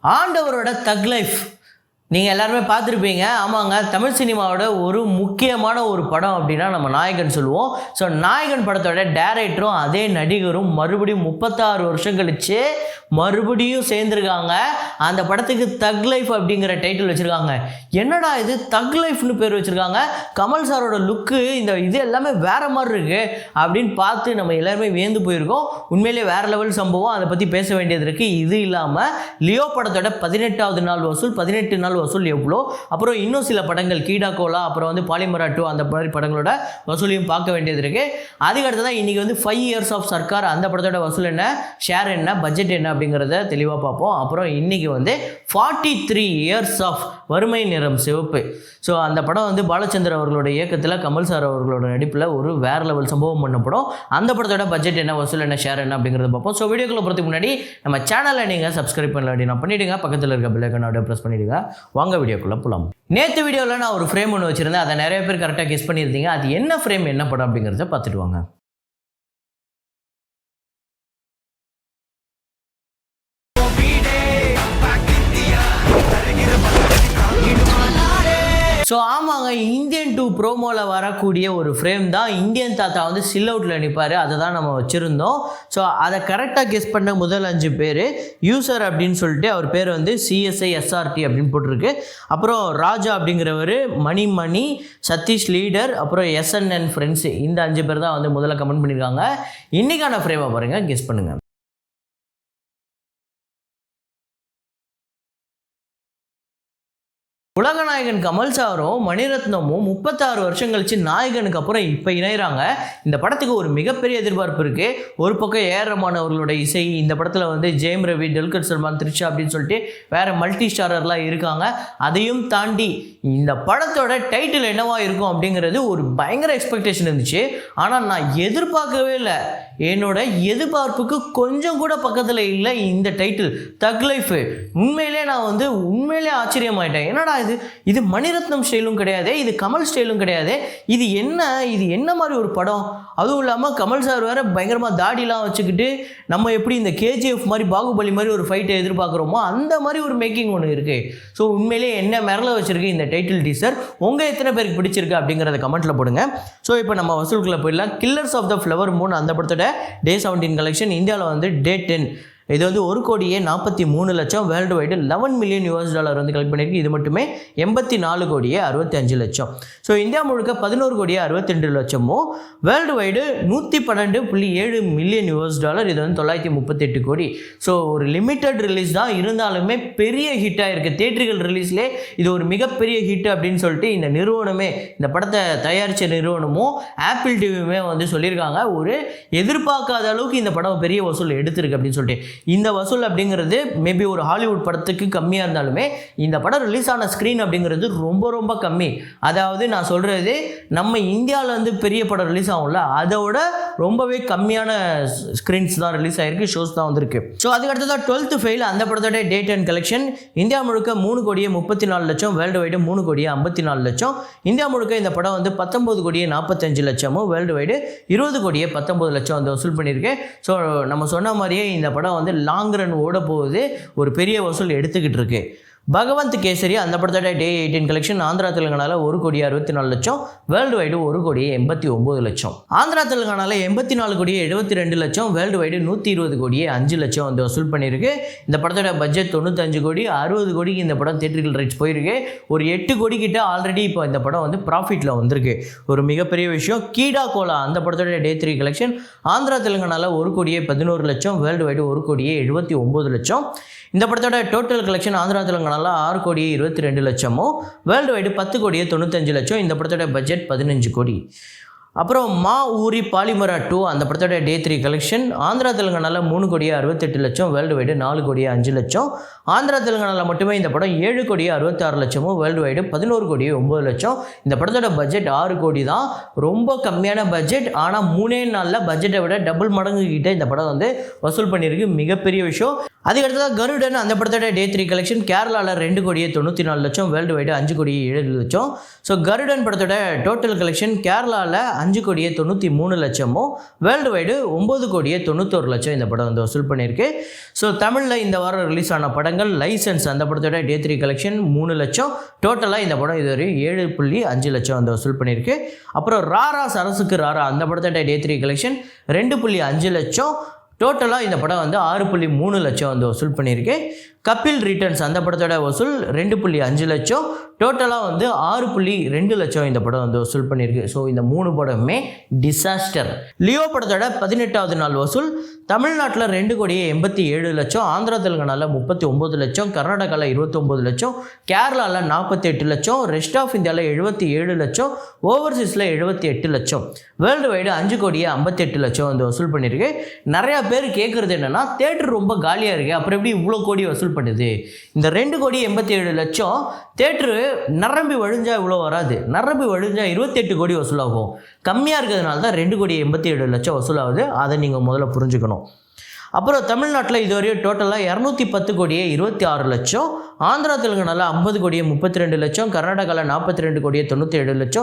ஆண்டவரோட தக் லைஃப் நீங்கள் எல்லாருமே பார்த்துருப்பீங்க. ஆமாங்க, தமிழ் சினிமாவோட ஒரு முக்கியமான ஒரு படம் அப்படின்னா நம்ம நாயகன் சொல்லுவோம். ஸோ நாயகன் படத்தோட டைரக்டரும் அதே நடிகரும் மறுபடியும் 36 வருஷம் கழிச்சு மறுபடியும் சேர்ந்துருக்காங்க. அந்த படத்துக்கு தக் லைஃப் அப்படிங்கிற டைட்டில் வச்சுருக்காங்க. என்னடா இது தக் லைஃப்னு பேர் வச்சுருக்காங்க, கமல் சாரோட லுக்கு இது எல்லாமே வேறு மாதிரி இருக்குது அப்படின்னு பார்த்து நம்ம எல்லாருமே வியந்து போயிருக்கோம். உண்மையிலே வேறு லெவல் சம்பவம், அதை பற்றி பேச வேண்டியது இருக்குது. இது இல்லாமல் லியோ படத்தோட 18வது நாள் வசூல், 18 நாள் வசூல் எவ்வளோ, அப்புறம் இன்னும் சில படங்கள் கீடா கோலா, அப்புறம் பாலிமரா 2 அந்த மாதிரி படங்களோட வசூலையும் பார்க்க வேண்டியது இருக்குது. அதுக்கடுத்து தான் இன்றைக்கி 5 இயர்ஸ் ஆஃப் சர்க்கார் அந்த படத்தோட வசூல் என்ன, ஷேர் என்ன, பட்ஜெட் என்ன அப்படிங்கிறத தெளிவாக பார்ப்போம். அப்புறம் இன்றைக்கி 43 இயர்ஸ் ஆஃப் வறுமை நிறம் சிவப்பு. ஸோ அந்த படம் பாலச்சந்தர் அவர்களோட இயக்கத்தில் கமல் சார் அவர்களோட நடிப்பில் ஒரு வேறு லெவல் சம்பவம் பண்ணப்படும். அந்த படத்தோட பட்ஜெட் என்ன, வசூல் என்ன, ஷேர் என்ன அப்படிங்கிறத பார்ப்போம். ஸோ வீடியோக்குள்ள போகிறதுக்கு முன்னாடி நம்ம சேனலை நீங்கள் சப்ஸ்கிரைப் பண்ணல அப்படின்னா பண்ணிவிடுங்க, பக்கத்தில் இருக்க பெல் ஐகானை அப்படியே ப்ரெஸ் பண்ணிவிடுங்க. வாங்க வீடியோக்குள்ளே போகலாம். நேற்று வீடியோவில் நான் ஒரு ஃப்ரேம் ஒன்று வச்சுருந்தேன், அதை நிறைய பேர் கரெக்டாக கெஸ் பண்ணியிருந்தீங்க. அது என்ன ஃப்ரேம், என்ன படம் அப்படிங்கிறத பார்த்துட்டு வாங்க. ஸோ ஆமாங்க, இந்தியன் 2 ப்ரோமோவில் வரக்கூடிய ஒரு ஃப்ரேம் தான். இந்தியன் தாத்தா சில் அவுட்டில் நிற்பார், அதை தான் நம்ம வச்சுருந்தோம். ஸோ அதை கரெக்டாக கெஸ் பண்ண முதல் 5 பேர் யூசர் அப்படின்னு சொல்லிட்டு அவர் பேர் CSI SRT அப்படின்னு போட்டிருக்கு. அப்புறம் ராஜா அப்படிங்கிறவர், மணி, சதீஷ் லீடர், அப்புறம் SNN ஃப்ரெண்ட்ஸு, இந்த 5 பேர் தான் முதல்ல கமெண்ட் பண்ணியிருக்காங்க. இன்றைக்கான ஃப்ரேமை பாருங்கள், கெஸ் பண்ணுங்கள். உலகநாயகன் கமல் சாரும் மணிரத்னமும் 36 வருஷம் கழிச்சு நாயகனுக்கு அப்புறம் இப்போ இணைகிறாங்க. இந்த படத்துக்கு ஒரு மிகப்பெரிய எதிர்பார்ப்பு இருக்குது. ஒரு பக்கம் ஏஆர் ரஹ்மான் அவர்களோட இசை, இந்த படத்தில் ஜெயம் ரவி, துல்கர் சல்மான், த்ரிஷா அப்படின்னு சொல்லிட்டு வேறு மல்டி ஸ்டாரர்லாம் இருக்காங்க. அதையும் தாண்டி இந்த படத்தோட டைட்டில் என்னவா இருக்கும் அப்படிங்கிறது ஒரு பயங்கர எக்ஸ்பெக்டேஷன் இருந்துச்சு. ஆனால் நான் எதிர்பார்க்கவே இல்லை. என்னோட எதிர்பார்ப்புக்கு கொஞ்சம் கூட பக்கத்தில் இல்லை இந்த டைட்டில் தக் லைஃப். உண்மையிலே நான் உண்மையிலே ஆச்சரியமாயிட்டேன். என்னடா இது மணிரத்னம் ஸ்டைலும் கிடையாது, இது கமல் ஸ்டைலும் கிடையாது, இது என்ன மாதிரி ஒரு படம். அதுவும் இல்லாமல் கமல் சார் வேற பயங்கரமாக தாடிலாம் வச்சுக்கிட்டு நம்ம எப்படி இந்த KGF மாதிரி, பாகுபலி மாதிரி ஒரு ஃபைட்டை எதிர்பார்க்குறோமோ அந்த மாதிரி ஒரு மேக்கிங் ஒன்று இருக்குது. ஸோ உண்மையிலே என்ன மிரள வச்சிருக்கு இந்த டைட்டில் டீசர். உங்கள் எத்தனை பேருக்கு பிடிச்சிருக்கு அப்படிங்கிறத கமெண்ட்டில் போடுங்க. ஸோ இப்போ நம்ம வசூலுக்குள்ளே போயிடலாம். Killers of the flower moon அந்த படத்தோட Day 17 கலெக்ஷன் இந்தியாவில் Day 10 இது 1,43,00,000 வேர்ல்டு வைடு $11 மில்லியன் கலெக்ட் பண்ணியிருக்கு. இது மட்டுமே 84,65,00,000. ஸோ இந்தியா முழுக்க 11,62,00,000, வேர்ல்டு வைடு 112.7 மில்லியன் இது 938 கோடி. ஸோ ஒரு லிமிட்டட் ரிலீஸ் தான், இருந்தாலுமே பெரிய ஹிட்டாக இருக்குது. தியேட்டர்கள் ரிலீஸ்லேயே இது ஒரு மிகப்பெரிய ஹிட் அப்படின்னு சொல்லிட்டு இந்த நிறுவனமே, இந்த படத்தை தயாரித்த நிறுவனமும் ஆப்பிள் டிவியுமே சொல்லியிருக்காங்க. ஒரு எதிர்பார்க்காத அளவுக்கு இந்த படம் பெரிய வசூல் எடுத்திருக்கு அப்படின்னு சொல்லிட்டு. இந்த வசூல் அப்படிங்கிறது மேபி ஒரு ஹாலிவுட் படத்துக்கு கம்மியாக இருந்தாலுமே இந்த படம் ரிலீஸ் ஆன ஸ்க்ரீன் அப்படிங்கிறது ரொம்ப ரொம்ப கம்மி. அதாவது நான் சொல்கிறது, நம்ம இந்தியாவில் பெரிய படம் ரிலீஸ் ஆகும்ல, அதோட ரொம்பவே கம்மியான ஸ்க்ரீன்ஸ் தான் ரிலீஸ் ஆகிருக்கு, ஷோஸ் தான் வந்திருக்கு. ஸோ அதுக்கடுத்து தான் 12th ஃபெயில் அந்த படத்தோட Day 10 கலெக்ஷன் இந்தியா முழுக்க 3,34,00,000, வேர்ல்டு வைடு 3,54,00,000. இந்தியா முழுக்க இந்த படம் 19,45,00,000, வேர்ல்டு வைடு 20,19,00,000 வசூல் பண்ணியிருக்கு. ஸோ நம்ம சொன்ன மாதிரியே இந்த படம் லாங் ரன் ஓட போகுது, ஒரு பெரிய வசூல் எடுத்துக்கிட்டு இருக்கு. பகவந்த் கேசரி அந்த படத்தோட Day 18 கலெக்ஷன் ஆந்திரா தெலுங்கானாவில் 1,64,00,000, வேர்ல்டு வைடு 1,89,00,000. ஆந்திரா தெலுங்கானாவில் 84,72,00,000, வேர்ல்டு வைடு 120,05,00,000 வசூல் பண்ணியிருக்கு. இந்த படத்தோட பட்ஜெட் 95 கோடி, 60 கோடிக்கு இந்த படம் தியேட்டர்கள் ரைட்ஸ் போயிருக்கு. ஒரு 8 கோடி கிட்ட ஆல்ரெடி இப்போ இந்த படம் ப்ராஃபிட்டில் வந்திருக்கு, ஒரு மிகப்பெரிய விஷயம். கீடா கோலா அந்த படத்தோட Day 3 கலெக்ஷன் ஆந்திரா தெலுங்கானாவில் 1,11,00,000, வேர்ல்டு வைடு 1,79,00,000. இந்த படத்தோட டோட்டல் கலெக்ஷன் ஆந்திரா தெலுங்கானாவில் 6,22,00,000, வேர்ல்டு வைடு 10,95,00,000. இந்த படத்தோட பட்ஜெட் 15 கோடி. அப்புறம் மா ஊரி பாலிமரா 2 அந்த படத்தோட Day 3 கலெக்ஷன் ஆந்திரா தெலுங்கானாவில் 3,68,00,000, வேர்ல்டு வைடு 4,05,00,000. ஆந்திரா தெலுங்கானாவில் மட்டுமே இந்த படம் 7,66,00,000, வேர்ல்டு வைடு 11,09,00,000. இந்த படத்தோட பட்ஜெட் 6 கோடி தான், ரொம்ப கம்மியான பட்ஜெட். ஆனால் 3 நாளில் பட்ஜெட்டை விட டபுள் மடங்கு கிட்ட இந்த படம் வசூல் பண்ணியிருக்கு, மிகப்பெரிய விஷயம். அதுக்கடுத்ததாக கருடன் அந்த படத்தோட டே 3 கலெக்ஷன் கேரளாவில் 2,94,00,000, வேர்ல்டு வைடு 5,07,00,000. ஸோ கருடன் படத்தோட டோட்டல் கலெக்ஷன் கேரளாவில் 5,93,00,000, வேர்ல்டு வைடு 9,91,00,000 இந்த படம் வந்து வசூல் பண்ணியிருக்கு. ஸோ தமிழில் இந்த வாரம் ரிலீஸ் ஆன படங்கள் லைசன்ஸ் அந்த படத்தோட டே 3 கலெக்ஷன் 3 லட்சம், டோட்டலாக இந்த படம் இதுவரை 7.5 லட்சம் வந்து வசூல் பண்ணியிருக்கு. அப்புறம் ராரா சரசுக்கு ராரா அந்த படத்தோட டே 3 கலெக்ஷன் 2.5 லட்சம், டோட்டலாக இந்த படம் வந்து 6.3 லட்சம் வந்து வசூல் பண்ணியிருக்கு. கபில் ரிட்டர்ன்ஸ் அந்த படத்தோட வசூல் 2.5 லட்சம், டோட்டலாக வந்து 6.2 லட்சம் இந்த படம் வந்து வசூல் பண்ணியிருக்கு. ஸோ இந்த 3 படமே டிசாஸ்டர். லியோ படத்தோட 18வது நாள் வசூல் தமிழ்நாட்டில் 2,87,00,000, ஆந்திரா தெலுங்கானாவில் 39 லட்சம், கர்நாடகாவில் 29 லட்சம், கேரளாவில் 48 லட்சம், ரெஸ்ட் ஆஃப் இந்தியாவில் 77 லட்சம், ஓவர்சீஸில் 78 லட்சம், வேர்ல்டு வைடு 5,58,00,000 வந்து வசூல் பண்ணியிருக்கு. நிறையா பேர் கேட்குறது என்னென்னா, தேட்டர் ரொம்ப காலியாக இருக்குது, அப்புறம் எப்படி இவ்வளோ கோடி வசூல் பண்ணுது? இந்த 2,87,00,000 தேட்டரு நிரம்பி வழிஞ்சால் இவ்வளோ வராது, நிரம்பி வழிஞ்சால் 28 கோடி வசூலாகும். கம்மியாக இருக்கிறதுனால தான் 2,87,00,000 வசூலாகுது. அதை நீங்கள் முதல்ல புரிஞ்சுக்கணும். அப்புறம் தமிழ்நாட்டில் இதுவரையும் டோட்டலாக 210,26,00,000, ஆந்திரா தெலுங்கானாவில் 50,32,00,000, கர்நாடகாவில் 42,97,00,000,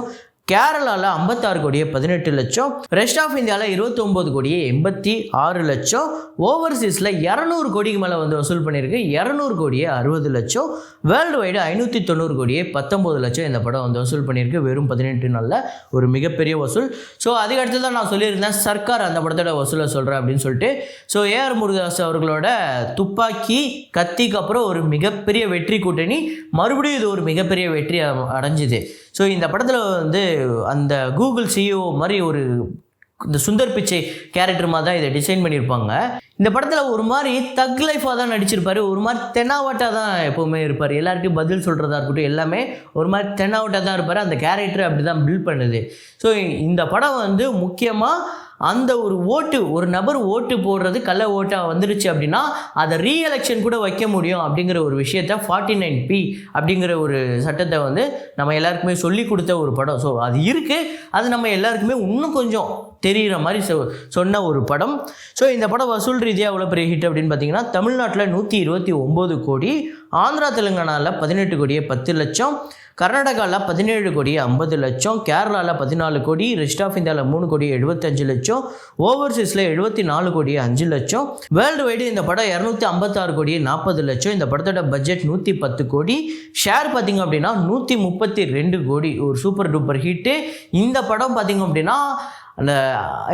கேரளாவில் 56,18,00,000, ரெஸ்ட் ஆஃப் இந்தியாவில் 29,86,00,000, ஓவர்சீஸில் 200 கோடிக்கு மேலே வந்து வசூல் பண்ணியிருக்கு, 200,60,00,000, வேர்ல்டு வைடு 590,19,00,000 இந்த படம் வந்து வசூல் பண்ணியிருக்கு. வெறும் 18 நாளில் ஒரு மிகப்பெரிய வசூல். ஸோ அதுக்கடுத்து தான் நான் சொல்லியிருந்தேன் சர்க்கார் அந்த படத்தோட வசூலை சொல்கிறேன் அப்படின்னு சொல்லிட்டு. ஸோ ஏஆர் முருகதாஸ் அவர்களோட துப்பாக்கி கத்திக்கு அப்புறம் ஒரு மிகப்பெரிய வெற்றி கூட்டணி, மறுபடியும் இது ஒரு மிகப்பெரிய வெற்றி அடைஞ்சிது. ஸோ இந்த படத்தில் வந்து அந்த கூகுள் சிஇஓ மாதிரி ஒரு இந்த சுந்தர் பிச்சை கேரக்டர் மாதிரி தான் இதை டிசைன் பண்ணியிருப்பாங்க. இந்த படத்தில் ஒரு மாதிரி தக் லைஃபாக தான் நடிச்சிருப்பார், ஒரு மாதிரி தென்னாவட்டாக தான் எப்போவுமே இருப்பார், எல்லாருக்கும் பதில் சொல்கிறதா இருக்கட்டும் எல்லாமே ஒரு மாதிரி தென்னாவட்டாக தான் இருப்பார். அந்த கேரக்டர் அப்படி தான் பில்ட் பண்ணுது. ஸோ இந்த படம் வந்து முக்கியமாக அந்த ஒரு நபர் ஓட்டு போடுறது கள்ள ஓட்டாக வந்துருச்சு அப்படின்னா அதை ரீஎலெக்ஷன் கூட வைக்க முடியும் அப்படிங்கிற ஒரு விஷயத்த 49P அப்படிங்கிற ஒரு சட்டத்தை வந்து நம்ம எல்லாருக்குமே சொல்லி கொடுத்த ஒரு படம். ஸோ அது இருக்குது, அது நம்ம எல்லாருக்குமே இன்னும் கொஞ்சம் தெரிகிற மாதிரி சொன்ன ஒரு படம். ஸோ இந்த படம் வசூல் ரீதியாக எவ்வளோ பெரிய ஹிட் அப்படின்னு பார்த்தீங்கன்னா, தமிழ்நாட்டில் 129 கோடி, ஆந்திரா தெலுங்கானாவில் 18,10,00,000, கர்நாடகாவில் 17,50,00,000, கேரளாவில் 14 கோடி, ரெஸ்ட் ஆஃப் இந்தியாவில் 3,75,00,000, ஓவர்சீஸில் 74,05,00,000, வேர்ல்டு வைடு இந்த படம் 256,40,00,000. இந்த படத்தோட பட்ஜெட் 110 கோடி, ஷேர் பார்த்திங்க அப்படின்னா 132 கோடி. ஒரு சூப்பர் டூப்பர் ஹிட்டு. இந்த படம் பார்த்திங்க அப்படின்னா அந்த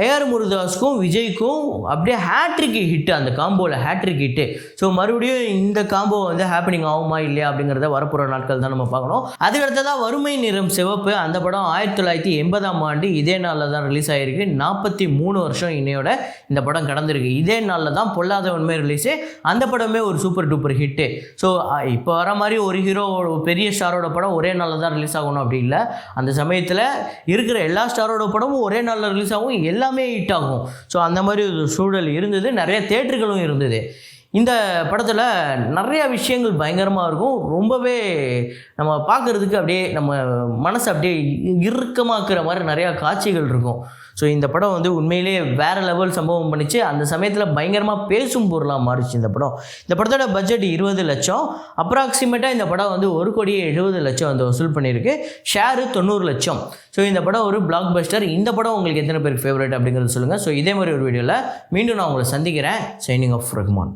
ஏஆர் முருகதாஸுக்கும் விஜய்க்கும் அப்படியே ஹேட்ரிக் ஹிட்டு, அந்த காம்போவில் ஹேட்ரிக் ஹிட்டு. ஸோ மறுபடியும் இந்த காம்போ வந்து ஹேப்பனிங் ஆகுமா இல்லையா அப்படிங்கிறத வரப்போகிற நாட்கள் தான் நம்ம பார்க்கணும். அதுக்கடுத்ததாக வறுமை நிறம் சிவப்பு அந்த படம் 1980ஆம் ஆண்டு இதே நாளில் தான் ரிலீஸ் ஆகிருக்கு. 43 வருஷம் இன்னையோட இந்த படம் கடந்திருக்கு. இதே நாளில் தான் பொல்லாத உண்மை ரிலீஸு. அந்த படமே ஒரு சூப்பர் டூப்பர் ஹிட்டு. ஸோ இப்போ வர மாதிரி ஒரு ஹீரோ பெரிய ஸ்டாரோட படம் ஒரே நாளில் தான் ரிலீஸ் ஆகணும் அப்படி இல்லை. அந்த சமயத்தில் இருக்கிற எல்லா ஸ்டாரோட படமும் ஒரே நாளில் ரிலீஸ் ஆகும், எல்லாமே ஹிட் ஆகும். ஸோ அந்த மாதிரி ஒரு சூழல் இருந்தது, நிறைய தேட்டர்களும் இருந்தது. இந்த படத்தில் நிறையா விஷயங்கள் பயங்கரமாக இருக்கும், ரொம்பவே நம்ம பார்க்குறதுக்கு அப்படியே நம்ம மனசு அப்படியே இறுக்கமாக்குற மாதிரி நிறையா காட்சிகள் இருக்கும். ஸோ இந்த படம் வந்து உண்மையிலே வேறு லெவல் சம்பவம் பண்ணிச்சு. அந்த சமயத்தில் பயங்கரமாக பேசும் பொருளாக மாறிச்சு இந்த படம். இந்த படத்தோட பட்ஜெட் 20 லட்சம், அப்ராக்சிமேட்டாக இந்த படம் வந்து 1,70,00,000 வந்து வசூல் பண்ணியிருக்கு. ஷேரு 90 லட்சம். ஸோ இந்த படம் ஒரு பிளாக் பஸ்டர். இந்த படம் உங்களுக்கு எத்தனை பேருக்கு ஃபேவரட் அப்படிங்கிறது சொல்லுங்கள். ஸோ இதே மாதிரி ஒரு வீடியோவில் மீண்டும் நான் உங்களை சந்திக்கிறேன். Signing off Rahman.